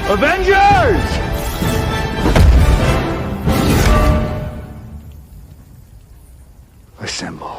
Avengers! Assemble.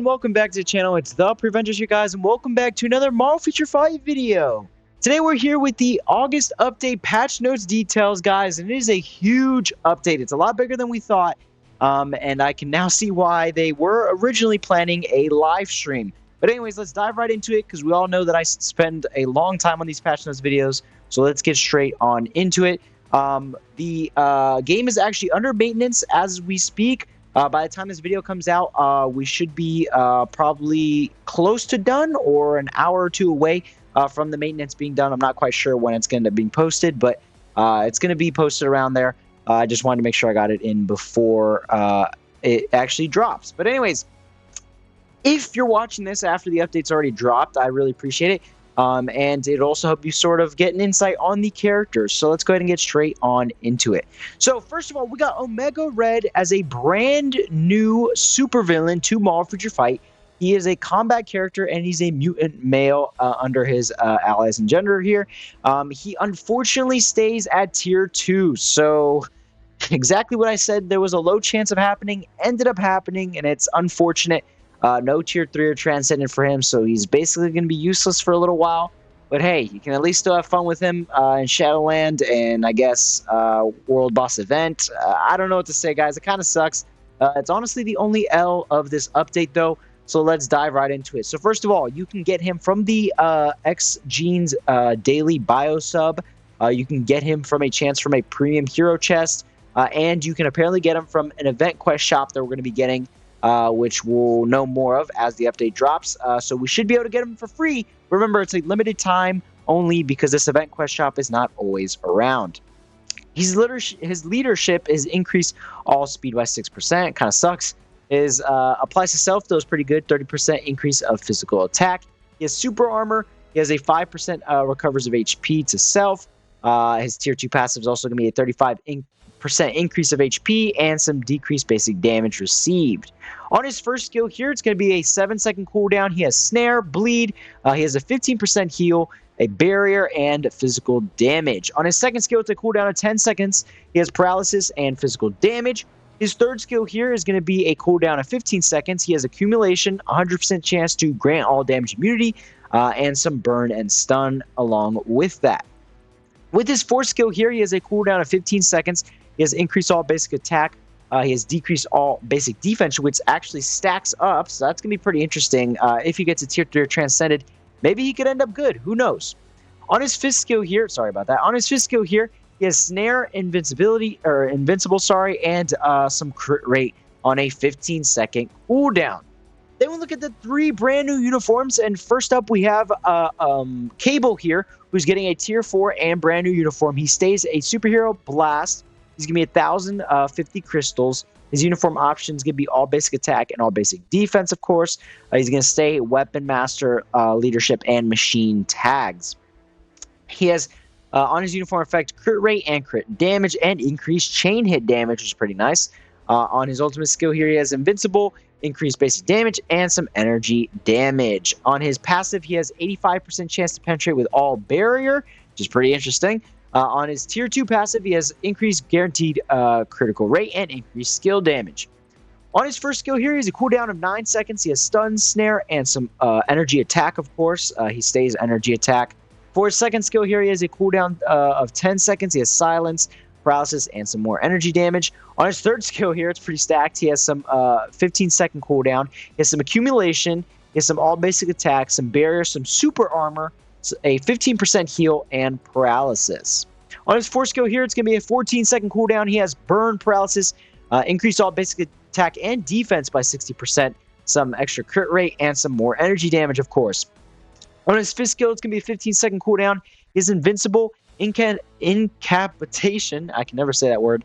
Welcome back to the channel. It's the Preventers, you guys, and welcome back to another Marvel Feature 5 video. Today we're here with the August update patch notes details, guys, and it is a huge update. It's a lot bigger than we thought, and I can now see why they were originally planning a live stream. But anyways, let's dive right into it, because we all know that I spend a long time on these patch notes videos, so let's get straight on into it. The game is actually under maintenance as we speak. By the time this video comes out, we should be probably close to done or an hour or two away from the maintenance being done. I'm not quite sure when it's going to be posted, but it's going to be posted around there. I just wanted to make sure I got it in before it actually drops. But anyways, if you're watching this after the update's already dropped, I really appreciate it. And it'll also help you sort of get an insight on the characters. So let's go ahead and get straight on into it. So first of all, we got Omega Red as a brand new supervillain to Marvel Future Fight. He is a combat character, and he's a mutant male under his allies and gender here. He unfortunately stays at tier 2. So exactly what I said, there was a low chance of happening, ended up happening, and it's unfortunate. No tier 3 or transcendent for him, so he's basically going to be useless for a little while. But hey, you can at least still have fun with him in Shadowland and I guess World Boss Event. I don't know what to say, guys. It kind of sucks. It's honestly the only L of this update, though. So let's dive right into it. So first of all, you can get him from the X Genes daily bio sub. You can get him from a chance from a premium hero chest, and you can apparently get him from an event quest shop that we're going to be getting. Which we'll know more of as the update drops. So we should be able to get them for free. Remember, it's a limited time only because this event quest shop is not always around. His leadership is increased all speed by 6%. Kind of sucks. His applies to self, though, is pretty good. 30% increase of physical attack. He has super armor. He has a 5% recovers of HP to self. His tier 2 passive is also going to be a 35% increase of HP and some decreased basic damage received. On his first skill here, it's going to be a 7-second cooldown. He has Snare, Bleed, he has a 15% heal, a barrier, and physical damage. On his second skill, it's a cooldown of 10 seconds. He has Paralysis and physical damage. His third skill here is going to be a cooldown of 15 seconds. He has Accumulation, 100% chance to grant all damage immunity, and some burn and stun along with that. With his fourth skill here, he has a cooldown of 15 seconds. He has increased all basic attack. He has decreased all basic defense, which actually stacks up. So that's going to be pretty interesting. If he gets a tier 3 or transcended, maybe he could end up good. Who knows? On his fifth skill here, sorry about that. On his fifth skill here, he has Snare, Invincible, and some crit rate on a 15-second cooldown. Then we look at the 3 brand new uniforms, and first up we have Cable here, who's getting a tier 4 and brand new uniform. He stays a superhero Blast. He's going to be 1,050 crystals. His uniform options going to be all basic attack and all basic defense, of course. He's going to stay Weapon Master, Leadership, and Machine tags. He has, on his uniform effect, crit rate and crit damage, and increased chain hit damage, which is pretty nice. On his ultimate skill here, he has Invincible, increased basic damage, and some energy damage. On his passive, he has 85% chance to penetrate with all barrier, which is pretty interesting. On his tier 2 passive, he has increased guaranteed critical rate and increased skill damage. On his first skill here, he has a cooldown of 9 seconds. He has stun, snare, and some energy attack, of course. He stays energy attack. For his second skill here, he has a cooldown of 10 seconds. He has silence, paralysis, and some more energy damage. On his third skill here, it's pretty stacked. He has some 15-second cooldown. He has some accumulation. He has some all basic attacks, some barrier, some super armor, a 15% heal, and paralysis. On his fourth skill here, it's going to be a 14-second cooldown. He has burn, paralysis, increase all basic attack and defense by 60%, some extra crit rate, and some more energy damage, of course. On his fifth skill, it's going to be a 15-second cooldown. He's invincible. Incapacitation, I can never say that word,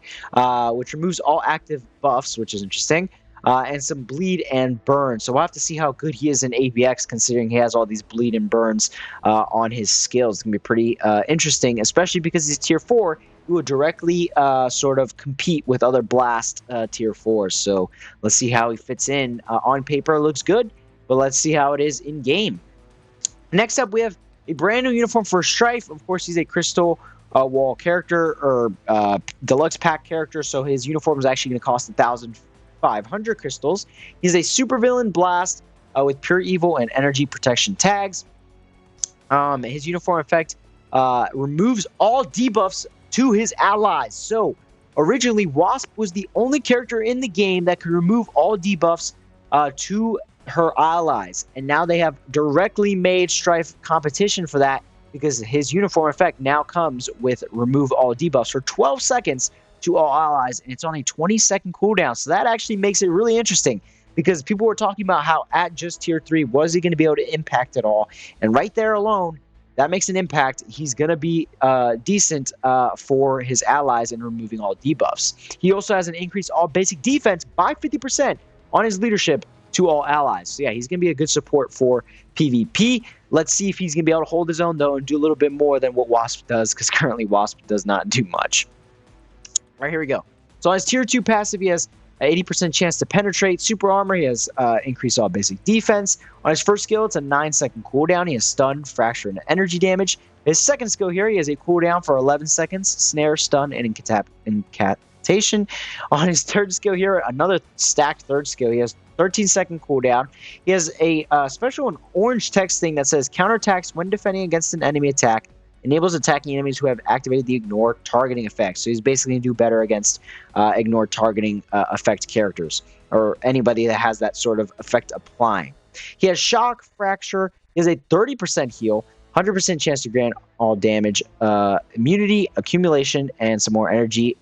which removes all active buffs, which is interesting, and some bleed and burn. So we'll have to see how good he is in ABX, considering he has all these bleed and burns on his skills. It's going to be pretty interesting, especially because he's tier 4. He will directly sort of compete with other Blast tier 4s. So let's see how he fits in. On paper, it looks good, but let's see how it is in game. Next up, we have a brand new uniform for Strife. Of course, he's a Crystal Wall character or deluxe pack character, so his uniform is actually going to cost 1,500 crystals. He's a supervillain Blast with pure evil and energy protection tags. His uniform effect removes all debuffs to his allies. So originally, Wasp was the only character in the game that could remove all debuffs to her allies, and now they have directly made Strife competition for that, because his uniform effect now comes with remove all debuffs for 12 seconds to all allies, and it's on a 20-second cooldown. So that actually makes it really interesting, because people were talking about how at just tier 3 was he going to be able to impact at all, and right there alone that makes an impact. He's going to be decent for his allies in removing all debuffs. He also has an increase all basic defense by 50% on his leadership to all allies. So yeah, he's going to be a good support for PvP. Let's see if he's going to be able to hold his own, though, and do a little bit more than what Wasp does, because currently Wasp does not do much. All right, here we go. So on his tier 2 passive, he has an 80% chance to penetrate. Super armor, he has increased all basic defense. On his first skill, it's a 9-second cooldown. He has stun, fracture, and energy damage. His second skill here, he has a cooldown for 11 seconds, snare, stun, and incapacitation. On his third skill here, another stacked third skill, he has 13-second cooldown. He has a special and orange text thing that says counterattacks when defending against an enemy attack, enables attacking enemies who have activated the ignore targeting effect. So he's basically going to do better against ignore targeting effect characters, or anybody that has that sort of effect applying. He has shock, fracture. He has a 30% heal, 100% chance to grant all damage, immunity, accumulation, and some more energy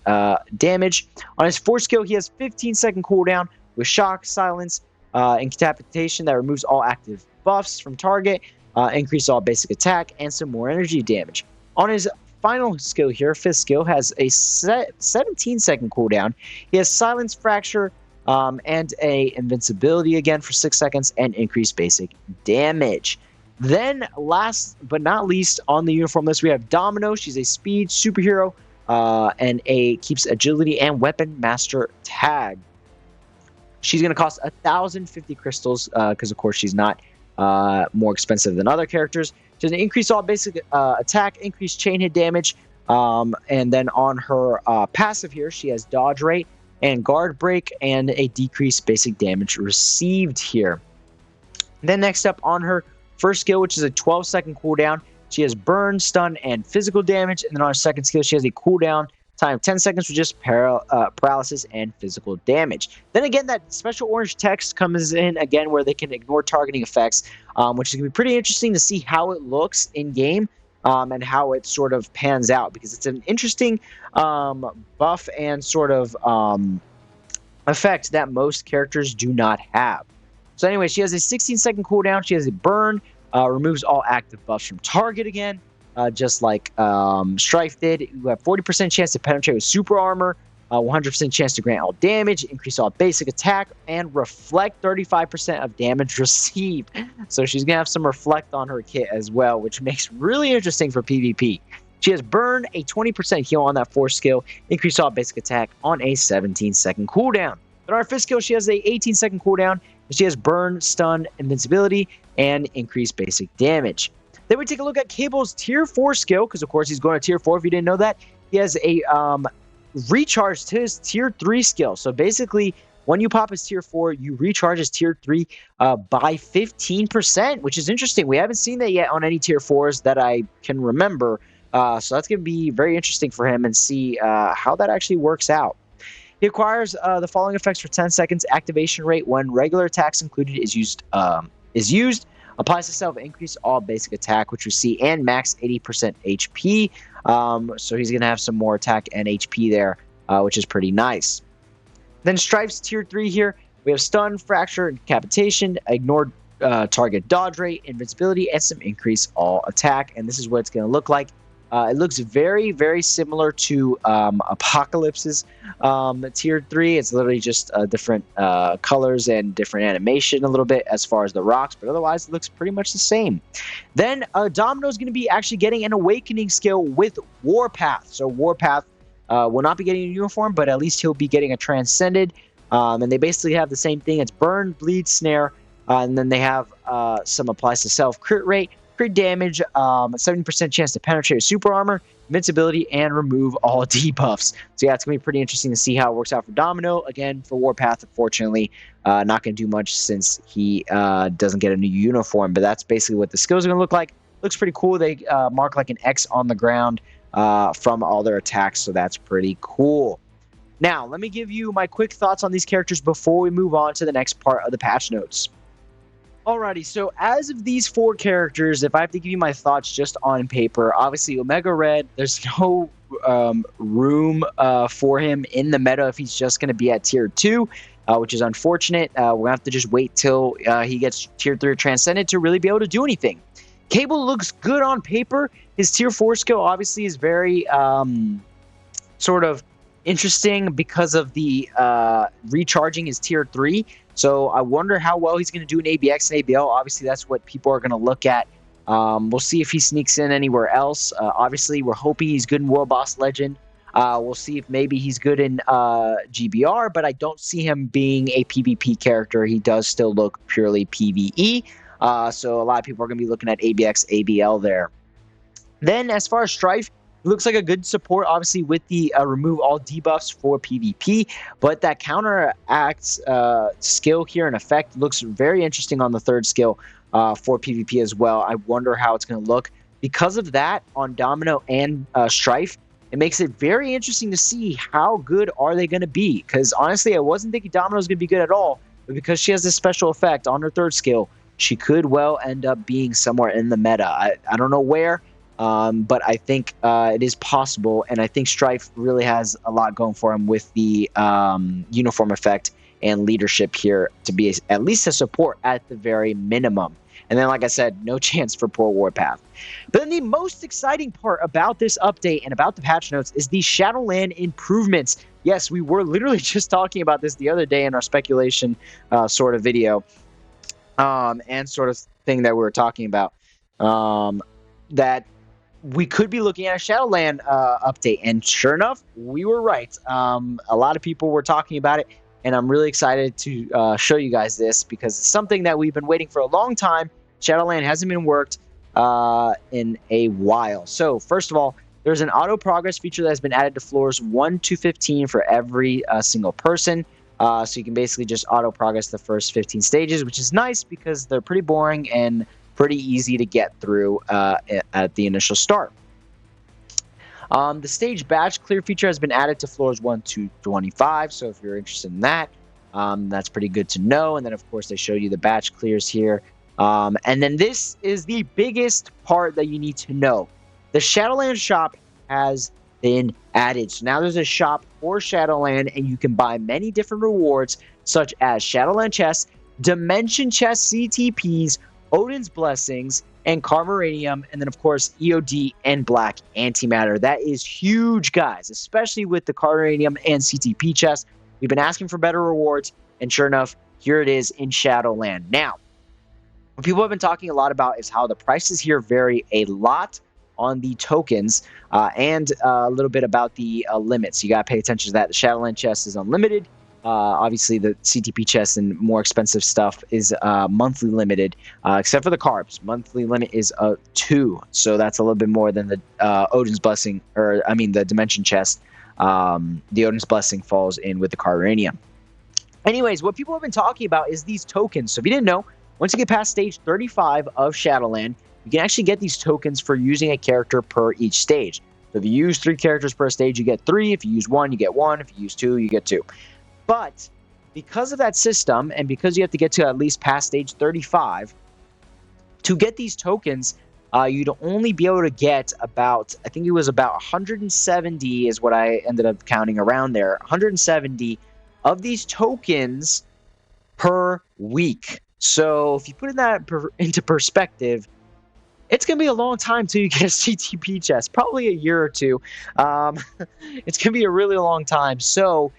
damage. On his fourth skill, he has 15-second cooldown with shock, silence, incapacitation that removes all active buffs from target, increase all basic attack, and some more energy damage. On his final skill here, fifth skill, has a 17-second cooldown. He has silence, fracture, and a invincibility again for 6 seconds, and increased basic damage. Then, last but not least, on the uniform list, we have Domino. She's a speed superhero and keeps agility and weapon master tag. She's going to cost 1,050 crystals because, of course, she's not more expensive than other characters. She has an increase all basic attack, increased chain hit damage, and then on her passive here, she has dodge rate and guard break and a decreased basic damage received here. Then next up on her first skill, which is a 12-second cooldown, she has burn, stun, and physical damage. And then on her second skill, she has a cooldown time of 10 seconds with just paralysis and physical damage. Then again, that special orange text comes in again where they can ignore targeting effects, which is going to be pretty interesting to see how it looks in game and how it sort of pans out, because it's an interesting buff and sort of effect that most characters do not have. So anyway, she has a 16-second cooldown. She has a burn, removes all active buffs from target again. Just like Strife did. You have 40% chance to penetrate with super armor, 100% chance to grant all damage, increase all basic attack, and reflect 35% of damage received. So she's going to have some reflect on her kit as well, which makes really interesting for PvP. She has burn, a 20% heal on that fourth skill, increase all basic attack on a 17-second cooldown. But on her fifth skill, she has a 18-second cooldown. She has burn, stun, invincibility, and increased basic damage. Then we take a look at Cable's tier 4 skill, because of course he's going to tier 4 if you didn't know that. He has a recharge to his tier 3 skill. So basically, when you pop his tier 4, you recharge his tier 3 by 15%, which is interesting. We haven't seen that yet on any tier 4s that I can remember. So that's going to be very interesting for him and see how that actually works out. He acquires the following effects for 10 seconds. Activation rate when regular attacks included is used. Applies to self, increase all basic attack, which we see, and max 80% HP. So he's going to have some more attack and HP there, which is pretty nice. Then Strife's tier 3 here. We have stun, fracture, incapacitation, ignore target dodge rate, invincibility, and some increase all attack. And this is what it's going to look like. It looks very, very similar to Apocalypse's Tier 3. It's literally just different colors and different animation a little bit as far as the rocks, but otherwise it looks pretty much the same. Then Domino's going to be actually getting an Awakening skill with Warpath. So Warpath will not be getting a uniform, but at least he'll be getting a Transcended. And they basically have the same thing. It's Burn, Bleed, Snare, and then they have some applies to self crit rate, crit damage, 70% chance to penetrate with super armor, invincibility, and remove all debuffs. So yeah, it's going to be pretty interesting to see how it works out for Domino. Again, for Warpath, unfortunately, not going to do much since he doesn't get a new uniform, but that's basically what the skills are going to look like. Looks pretty cool. They mark like an X on the ground from all their attacks, so that's pretty cool. Now, let me give you my quick thoughts on these characters before we move on to the next part of the patch notes. Alrighty, so as of these 4 characters, if I have to give you my thoughts just on paper, obviously Omega Red, there's no room for him in the meta if he's just going to be at Tier 2, which is unfortunate. We're going to have to just wait till he gets Tier 3 Transcended to really be able to do anything. Cable looks good on paper. His Tier 4 skill obviously is very sort of interesting because of the recharging his Tier 3. So I wonder how well he's going to do in ABX and ABL. Obviously, that's what people are going to look at. We'll see if he sneaks in anywhere else. Obviously, we're hoping he's good in World Boss Legend. We'll see if maybe he's good in GBR, but I don't see him being a PvP character. He does still look purely PvE. So a lot of people are going to be looking at ABX, ABL there. Then as far as Strife, it looks like a good support, obviously, with the remove all debuffs for PvP, but that counteract skill here and effect looks very interesting on the 3rd skill for PvP as well. I wonder how it's going to look. Because of that, on Domino and Strife, it makes it very interesting to see how good are they going to be, because honestly, I wasn't thinking Domino was going to be good at all, but because she has this special effect on her 3rd skill, she could well end up being somewhere in the meta. I don't know where, but I think it is possible, and I think Strife really has a lot going for him with the uniform effect and leadership here to be at least a support at the very minimum. And then, like I said, no chance for poor Warpath. But then the most exciting part about this update and about the patch notes is the Shadowland improvements. Yes, we were literally just talking about this the other day in our speculation sort of video and sort of thing that we were talking about, that we could be looking at a Shadowland update, and sure enough, we were right. A lot of people were talking about it, and I'm really excited to show you guys this because it's something that we've been waiting for a long time. Shadowland hasn't been worked in a while. So first of all, there's an auto progress feature that has been added to floors 1 to 15 for every single person. So you can basically just auto progress the first 15 stages, which is nice because they're pretty boring and pretty easy to get through at the initial start. The stage batch clear feature has been added to floors 1 to 25, so if you're interested in that, that's pretty good to know. And then, of course, they show you the batch clears here. And then this is the biggest part that you need to know. The Shadowland shop has been added. So now there's a shop for Shadowland, and you can buy many different rewards, such as Shadowland chests, Dimension chest CTPs, Odin's Blessings, and Carmaranium, and then, of course, EOD and Black Antimatter. That is huge, guys, especially with the Carmaranium and CTP chests. We've been asking for better rewards, and sure enough, here it is in Shadowland. Now, what people have been talking a lot about is how the prices here vary a lot on the tokens, and a little bit about the limits. You got to pay attention to that. The Shadowland chest is unlimited. Obviously, the CTP chest and more expensive stuff is monthly limited, except for the carbs. Monthly limit is 2, so that's a little bit more than the Odin's Blessing, or I mean the Dimension chest. The Odin's Blessing falls in with the Carmaranium. Anyways, what people have been talking about is these tokens. So if you didn't know, once you get past stage 35 of Shadowland, you can actually get these tokens for using a character per each stage. So if you use 3 characters per stage, you get 3. If you use 1, you get 1. If you use 2, you get 2. But because of that system, and because you have to get to at least past stage 35, to get these tokens, you'd only be able to get about, I think it was about 170 is what I ended up counting around there, 170 of these tokens per week. So if you put that into perspective, it's going to be a long time till you get a CTP chest, probably a year or two. Um, it's going to be a really long time. So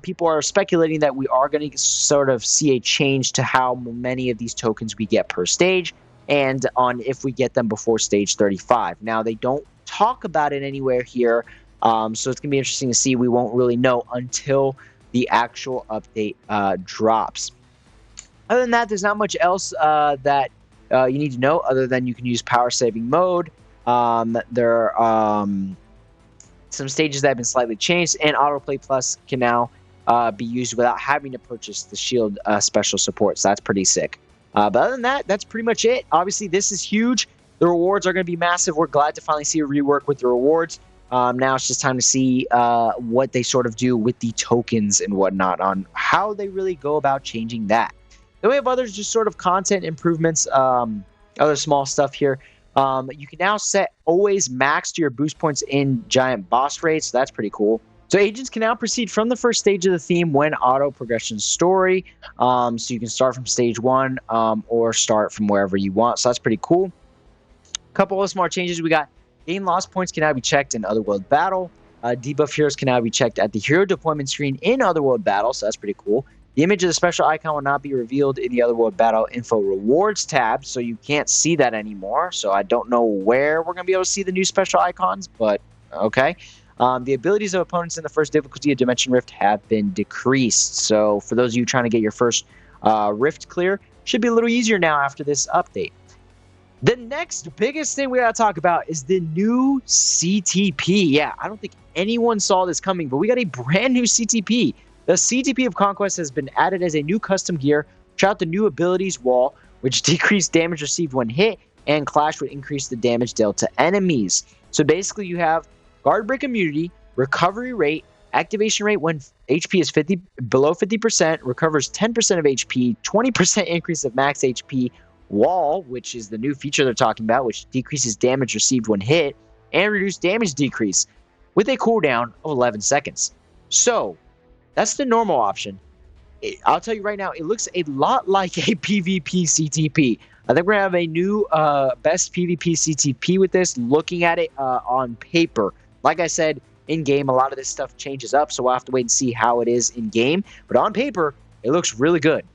people are speculating that we are going to sort of see a change to how many of these tokens we get per stage and on if we get them before stage 35. Now, they don't talk about it anywhere here. So it's going to be interesting to see. We won't really know until the actual update drops. Other than that, there's not much else that you need to know other than you can use power saving mode. There are some stages that have been slightly changed, and autoplay plus can now be used without having to purchase the shield special support. So that's pretty sick. But other than that, that's pretty much it. Obviously, this is huge. The rewards are going to be massive. We're glad to finally see a rework with the rewards. Now it's just time to see what they sort of do with the tokens and whatnot on how they really go about changing that. Then we have others, just sort of content improvements, other small stuff here. You can now set always max to your boost points in giant boss raids, so that's pretty cool. So agents can now proceed from the first stage of the theme when auto progression story. So you can start from stage 1 or start from wherever you want. So that's pretty cool. A couple of smart changes we got. Gain lost points can now be checked in Otherworld Battle. Debuff heroes can now be checked at the hero deployment screen in Otherworld Battle. So that's pretty cool. The image of the special icon will not be revealed in the Otherworld Battle Info Rewards tab, so you can't see that anymore. So I don't know where we're going to be able to see the new special icons, but okay. The abilities of opponents in the first difficulty of Dimension Rift have been decreased. So for those of you trying to get your first Rift clear, should be a little easier now after this update. The next biggest thing we got to talk about is the new CTP. Yeah, I don't think anyone saw this coming, but we got a brand new CTP. The CTP of Conquest has been added as a new custom gear. Check out the new abilities wall, which decreased damage received when hit, and Clash would increase the damage dealt to enemies. So basically you have guard break immunity, recovery rate, activation rate when HP is below 50%, recovers 10% of HP, 20% increase of max HP, wall, which is the new feature they're talking about, which decreases damage received when hit, and reduced damage decrease with a cooldown of 11 seconds. So that's the normal option. I'll tell you right now, it looks a lot like a PvP CTP. I think we're going to have a new best PvP CTP with this, looking at it on paper. Like I said, in-game, a lot of this stuff changes up, so we'll have to wait and see how it is in-game. But on paper, it looks really good.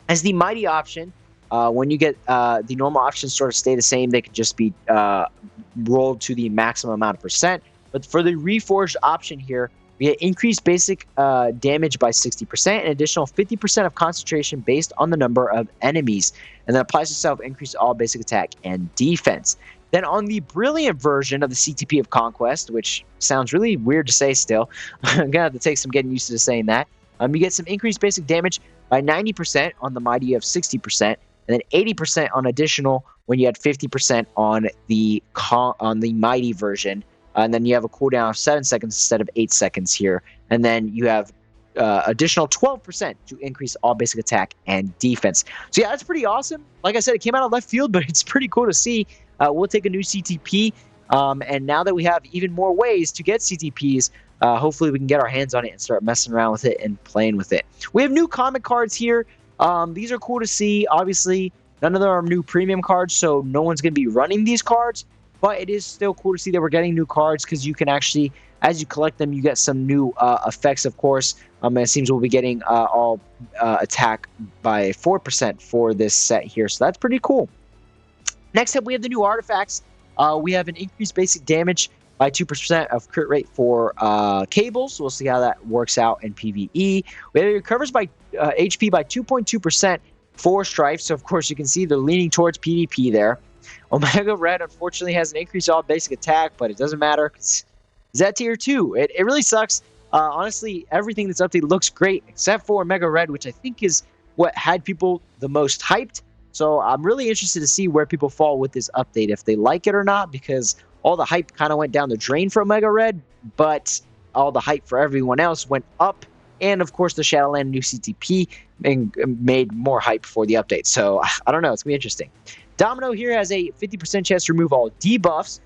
As the Mighty option, when you get the normal options sort of stay the same, they can just be rolled to the maximum amount of percent. But for the Reforged option here, we get increased basic damage by 60%, an additional 50% of concentration based on the number of enemies, and then applies itself increase all basic attack and defense. Then on the Brilliant version of the CTP of Conquest, which sounds really weird to say still, I'm going to have to take some getting used to saying that, you get some increased basic damage by 90% on the Mighty of 60%, and then 80% on additional when you had 50% on the Mighty version. And then you have a cooldown of 7 seconds instead of 8 seconds here. And then you have additional 12% to increase all basic attack and defense. So yeah, that's pretty awesome. Like I said, it came out of left field, but it's pretty cool to see. We'll take a new CTP. And now that we have even more ways to get CTPs, hopefully we can get our hands on it and start messing around with it and playing with it. We have new comic cards here. These are cool to see. Obviously, none of them are new premium cards, so no one's going to be running these cards. But it is still cool to see that we're getting new cards because you can actually, as you collect them, you get some new effects, of course. And it seems we'll be getting all attack by 4% for this set here. So that's pretty cool. Next up, we have the new artifacts. We have an increased basic damage by 2% of crit rate for cables. So we'll see how that works out in PvE. We have it recovers by HP by 2.2% for Strife. So, of course, you can see they're leaning towards PvP there. Omega Red, unfortunately, has an increased all basic attack, but it doesn't matter. It's at tier 2. It really sucks. Honestly, everything that's updated looks great, except for Omega Red, which I think is what had people the most hyped. So I'm really interested to see where people fall with this update, if they like it or not, because all the hype kind of went down the drain for Omega Red, but all the hype for everyone else went up. And, of course, the Shadowland new CTP made more hype for the update. So I don't know. It's going to be interesting. Domino here has a 50% chance to remove all debuffs,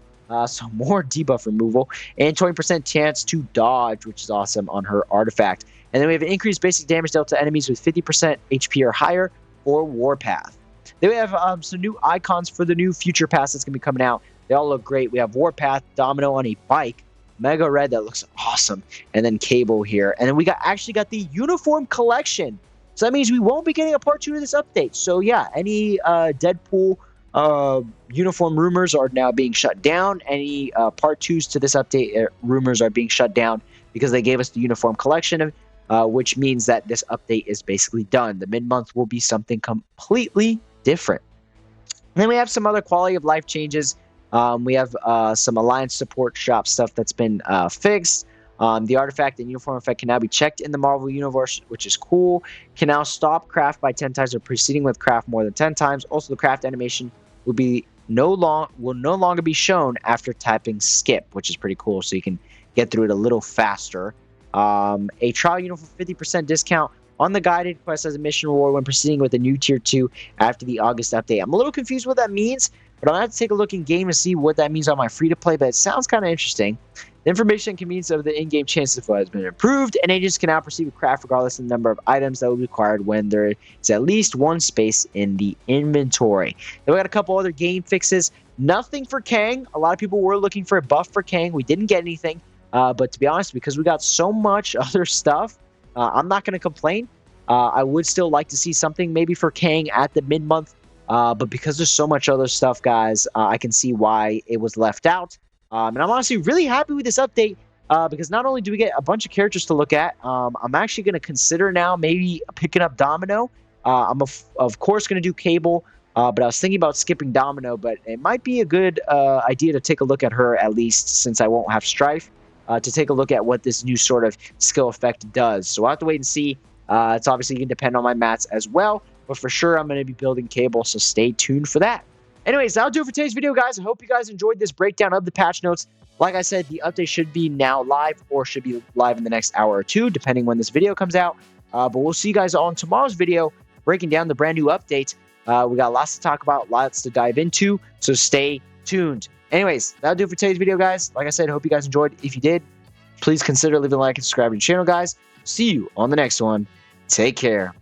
so more debuff removal, and 20% chance to dodge, which is awesome on her artifact. And then we have an increased basic damage dealt to enemies with 50% HP or higher, or Warpath. Then we have some new icons for the new Future Pass that's going to be coming out. They all look great. We have Warpath, Domino on a bike, Mega Red that looks awesome, and then Cable here. And then we actually got the Uniform Collection. So that means we won't be getting a part 2 of this update. So yeah, any Deadpool uniform rumors are now being shut down. Any part 2s to this update rumors are being shut down because they gave us the Uniform Collection, which means that this update is basically done. The mid-month will be something completely different. And then we have some other quality of life changes. We have some Alliance support shop stuff that's been fixed. The artifact and uniform effect can now be checked in the Marvel Universe, which is cool. Can now stop craft by 10 times or proceeding with craft more than 10 times. Also, the craft animation will no longer be shown after tapping skip, which is pretty cool. So you can get through it a little faster. A trial uniform 50% discount on the guided quest as a mission reward when proceeding with a new tier 2 after the August update. I'm a little confused what that means, but I'll have to take a look in game to see what that means on my free-to-play, but it sounds kind of interesting. The information and convenience of the in-game chance info has been improved, and agents can now proceed with craft regardless of the number of items that will be required when there is at least one space in the inventory. Then we got a couple other game fixes. Nothing for Kang. A lot of people were looking for a buff for Kang. We didn't get anything, but to be honest, because we got so much other stuff, I'm not going to complain. I would still like to see something maybe for Kang at the mid-month, but because there's so much other stuff, guys, I can see why it was left out. And I'm honestly really happy with this update because not only do we get a bunch of characters to look at, I'm actually going to consider now maybe picking up Domino. I'm of course going to do Cable, but I was thinking about skipping Domino, but it might be a good idea to take a look at her at least since I won't have Strife, to take a look at what this new sort of skill effect does. So we'll have to wait and see. It's obviously going to depend on my mats as well, but for sure I'm going to be building Cable, so stay tuned for that. Anyways, that'll do it for today's video, guys. I hope you guys enjoyed this breakdown of the patch notes. Like I said, the update should be now live or should be live in the next hour or two, depending when this video comes out. But we'll see you guys on tomorrow's video, breaking down the brand new update. We got lots to talk about, lots to dive into, so stay tuned. Anyways, that'll do it for today's video, guys. Like I said, I hope you guys enjoyed. If you did, please consider leaving a like and subscribing to the channel, guys. See you on the next one. Take care.